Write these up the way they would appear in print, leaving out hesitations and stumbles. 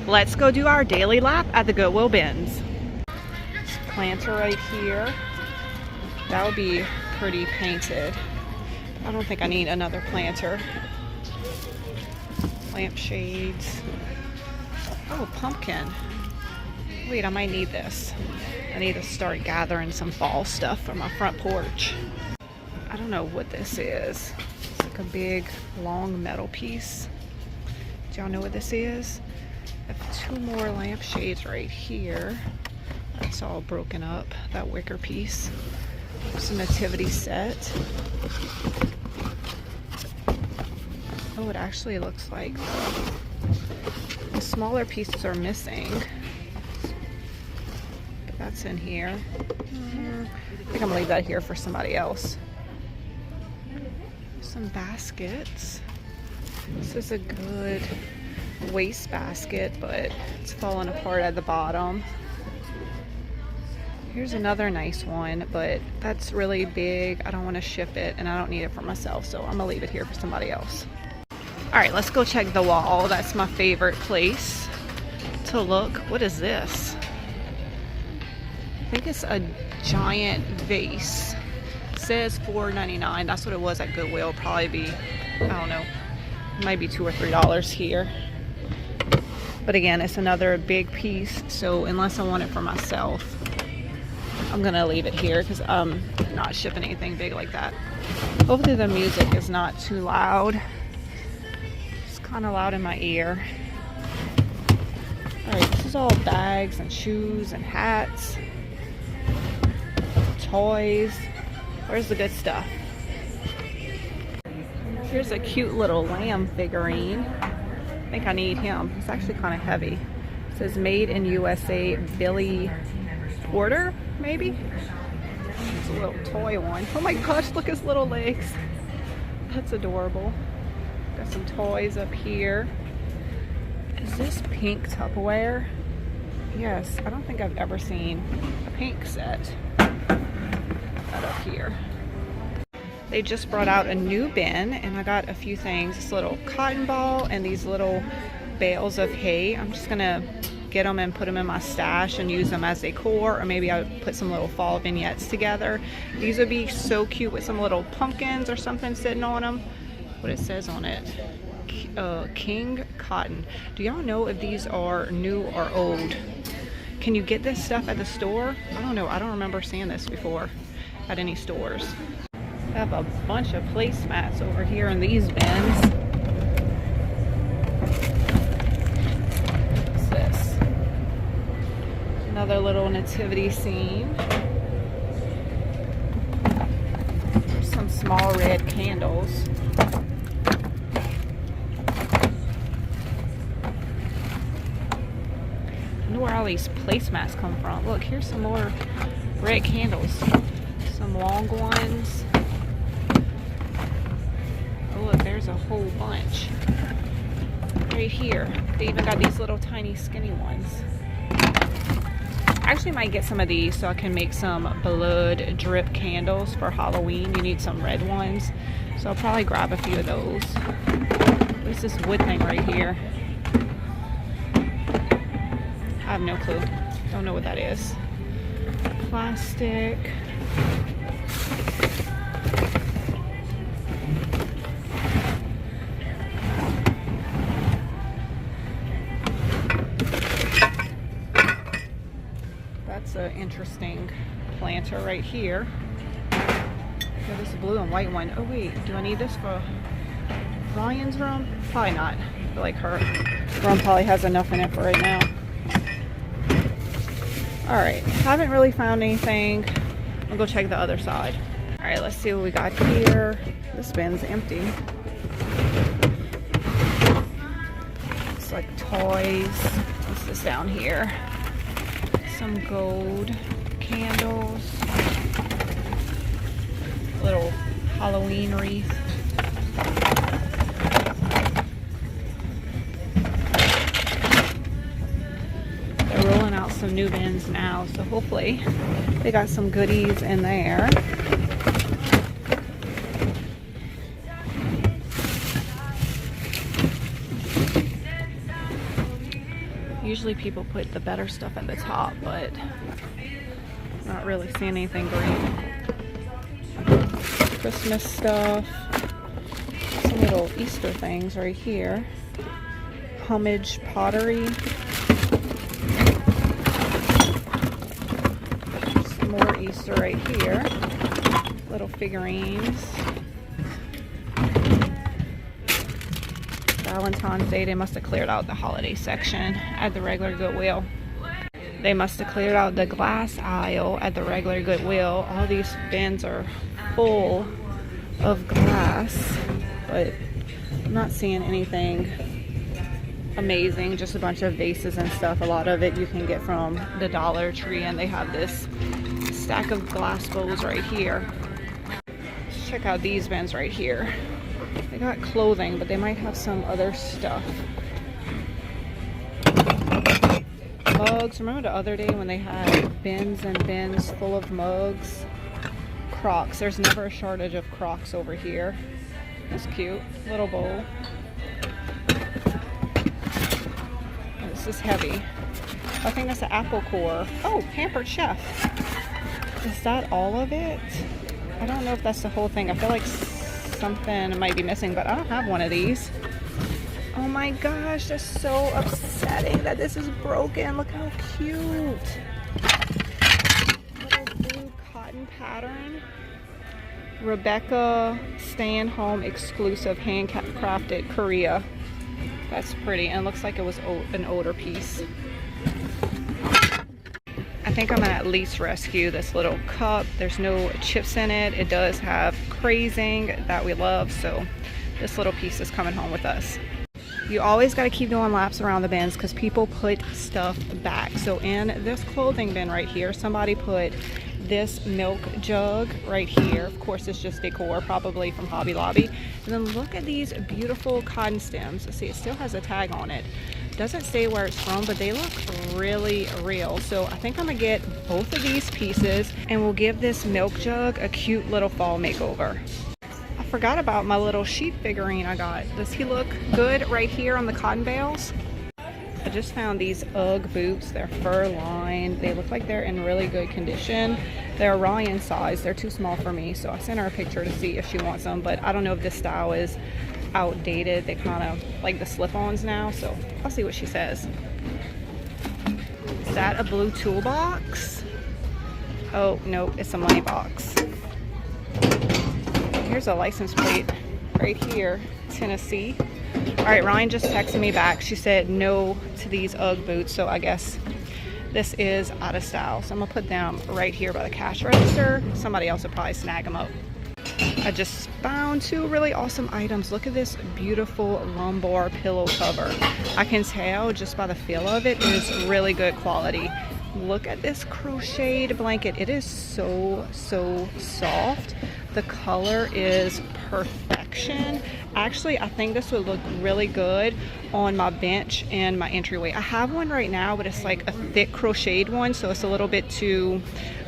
let's go do our daily lap at the Goodwill Bins. This planter right here, that would be pretty painted. I don't think I need another planter. Lampshades. Oh, pumpkin. Wait, I might need this. I need to start gathering some fall stuff for my front porch. I don't know what this is. It's like a big, long metal piece. Do y'all know what this is? I have 2 more lampshades right here. That's all broken up, that wicker piece. It's a nativity set. Oh, it actually looks like the smaller pieces are missing. But that's in here. I think I'm gonna leave that here for somebody else. Some baskets. This is a good waste basket, but it's falling apart at the bottom. Here's another nice one, but that's really big. I don't want to ship it and I don't need it for myself, so I'm gonna leave it here for somebody else. All right, let's go check the wall. That's my favorite place to look. What is this? I think it's a giant vase. It says $4.99. That's what it was at Goodwill. Probably be, I don't know, maybe $2 or $3 here. But again, it's another big piece, so unless I want it for myself, I'm gonna leave it here because I'm not shipping anything big like that. Hopefully the music is not too loud. It's kind of loud in my ear. All right, this is all bags and shoes and hats, toys. Where's the good stuff? Here's a cute little lamb figurine. I think I need him. It's actually kind of heavy. It says made in USA, Billy Porter, maybe? It's a little toy one. Oh my gosh, look at his little legs. That's adorable. Got some toys up here. Is this pink Tupperware? Yes, I don't think I've ever seen a pink set. That up here. They just brought out a new bin and I got a few things. This little cotton ball and these little bales of hay. I'm just gonna get them and put them in my stash and use them as decor, or maybe I'll put some little fall vignettes together. These would be so cute with some little pumpkins or something sitting on them. What it says on it, King Cotton. Do y'all know if these are new or old? Can you get this stuff at the store? I don't know. I don't remember seeing this before at any stores. I have a bunch of placemats over here in these bins. What's this? Another little nativity scene. There's some small red candles. I wonder where all these placemats come from. Look, here's some more red candles. Some long ones. Oh, look, there's a whole bunch right here. They even got these little tiny skinny ones. I actually might get some of these so I can make some blood drip candles for Halloween. You need some red ones, so I'll probably grab a few of those. What's this wood thing right here? I have no clue. Don't know what that is. Plastic. That's an interesting planter right here. Yeah, this blue and white one. Oh wait, do I need this for Ryan's room? Probably not. I feel like her room probably has enough in it for right now. Alright, haven't really found anything. I'll go check the other side. Alright, let's see what we got here. This bin's empty. It's like toys. What's this down here? Some gold candles. Little Halloween wreath. They're rolling out some new bins now, so hopefully they got some goodies in there. Usually people put the better stuff at the top, but not really seeing anything great. Christmas stuff. Some little Easter things right here. Homage pottery. Some more Easter right here. Little figurines. Valentine's Day, they must have cleared out the holiday section at the regular Goodwill. They must have cleared out the glass aisle at the regular Goodwill. All these bins are full of glass, but I'm not seeing anything amazing. Just a bunch of vases and stuff. A lot of it you can get from the Dollar Tree, and they have this stack of glass bowls right here. Let's check out these bins right here. They got clothing, but they might have some other stuff. Mugs. Remember the other day when they had bins and bins full of mugs? Crocs. There's never a shortage of Crocs over here. That's cute. Little bowl. Oh, this is heavy. I think that's an apple core. Oh, Pampered Chef. Is that all of it? I don't know if that's the whole thing. I feel like something might be missing, but I don't have one of these. Oh my gosh, that's so upsetting that this is broken. Look how cute. Little blue cotton pattern. Rebecca Staying Home exclusive handcrafted Korea. That's pretty, and it looks like it was an older piece. I think I'm gonna at least rescue this little cup. There's no chips in it. It does have crazing that we love, so this little piece is coming home with us. You always got to keep doing laps around the bins because people put stuff back. So in this clothing bin right here, somebody put this milk jug right here. Of course, it's just decor, probably from Hobby Lobby. And then look at these beautiful cotton stems. See, it still has a tag on it. Doesn't say where it's from, but they look really real. So I think I'm gonna get both of these pieces, and we'll give this milk jug a cute little fall makeover. I forgot about my little sheep figurine I got. Does he look good right here on the cotton bales? I just found these UGG boots. They're fur lined. They look like they're in really good condition. They're Ryan size. They're too small for me, so I sent her a picture to see if she wants them, but I don't know if this style is outdated. They kind of like the slip-ons now, so I'll see what she says. Is that a blue toolbox? Oh no, it's a money box. Here's a license plate right here, Tennessee. All right, Ryan just texted me back. She said no to these UGG boots, so I guess this is out of style. So I'm gonna put them right here by the cash register. Somebody else will probably snag them up. I just found two really awesome items. Look at this beautiful lumbar pillow cover. I can tell just by the feel of it, it is really good quality. Look at this crocheted blanket. It is so soft. The color is perfection. Actually, I think this would look really good on my bench and my entryway. I have one right now, but it's like a thick crocheted one, so it's a little bit too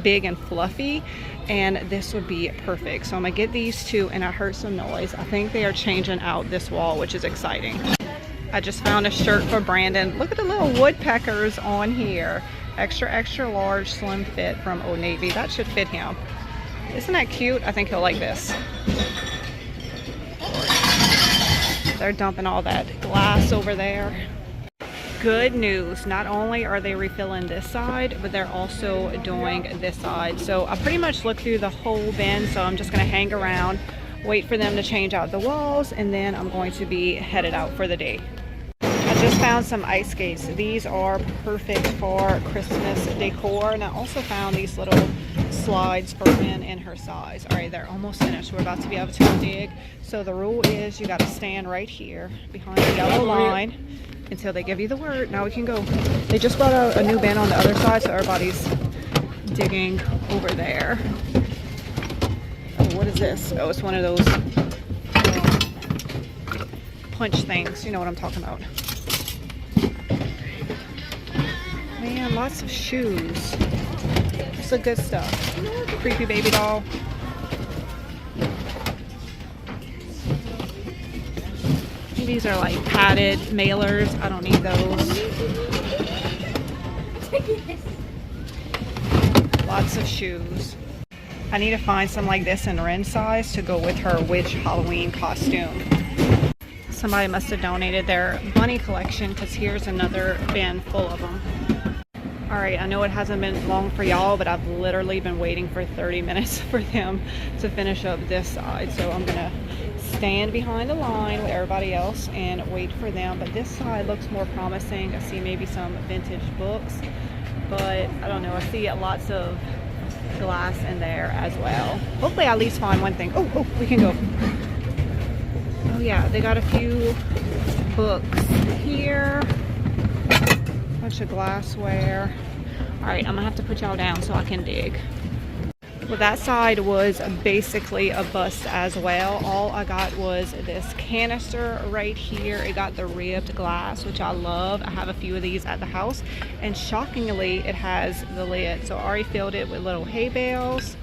big and fluffy, and this would be perfect. So I'm gonna get these two, and I heard some noise. I think they are changing out this wall, which is exciting. I just found a shirt for Brandon. Look at the little woodpeckers on here. Extra large slim fit from Old Navy. That should fit him. Isn't that cute? I think he'll like this. They're dumping all that glass over there. Good news, not only are they refilling this side, but they're also doing this side. So I pretty much looked through the whole bin, so I'm just gonna hang around, wait for them to change out the walls, and then I'm going to be headed out for the day. I just found some ice skates. These are perfect for Christmas decor, and I also found these little slides for Lynn and her size. All right, they're almost finished. We're about to be able to dig. So the rule is you got to stand right here behind the yellow line until they give you the word. Now we can go. They just brought out a new bin on the other side, so everybody's digging over there. Oh, what is this? Oh, it's one of those punch things. You know what I'm talking about. Man, lots of shoes. It's the good stuff. Creepy baby doll. These are like padded mailers. I don't need those. shoes. I need to find some like this in Ren size to go with her witch Halloween costume. Somebody must have donated their bunny collection because here's another bin full of them. All right, I know it hasn't been long for y'all, but I've literally been waiting for 30 minutes for them to finish up this side. So I'm gonna stand behind the line with everybody else and wait for them. But this side looks more promising. I see maybe some vintage books, but I don't know. I see lots of glass in there as well. Hopefully I at least find one thing. Oh, we can go. Oh yeah, they got a few books here. Bunch of glassware. All right, I'm gonna have to put y'all down so I can dig. Well, that side was basically a bust as well. All I got was this canister right here. It got the ribbed glass, which I love. I have a few of these at the house, and shockingly it has the lid. So I already filled it with little hay bales.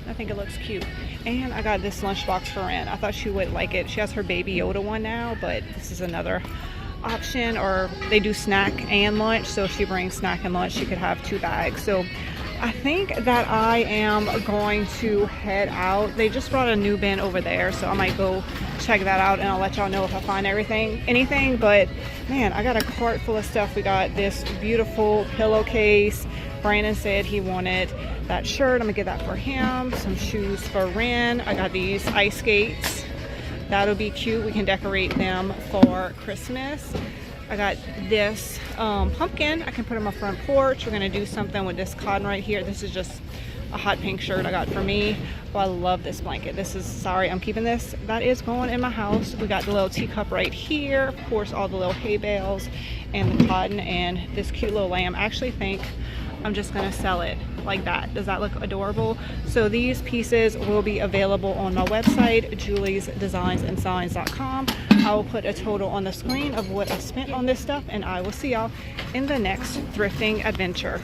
I think it looks cute. And I got this lunchbox for Ren. I thought she would like it. She has her Baby Yoda one now, but this is another option. Or they do snack and lunch, so if she brings snack and lunch, she could have 2 bags. So I think that I am going to head out. They just brought a new bin over there, so I might go check that out, and I'll let y'all know if I find anything. But man, I got a cart full of stuff. We got this beautiful pillowcase. Brandon said he wanted that shirt. I'm gonna get that for him. Some shoes for Ren. I got these ice skates. That'll be cute. We can decorate them for Christmas. I got this pumpkin. I can put on my front porch. We're gonna do something with this cotton right here. This is just a hot pink shirt I got for me. Oh, I love this blanket. This is, sorry, I'm keeping this. That is going in my house. We got the little teacup right here. Of course, all the little hay bales and the cotton and this cute little lamb. I actually think I'm just gonna sell it like that. Does that look adorable? So these pieces will be available on my website, juliesdesignsandsigns.com. I will put a total on the screen of what I spent on this stuff, and I will see y'all in the next thrifting adventure.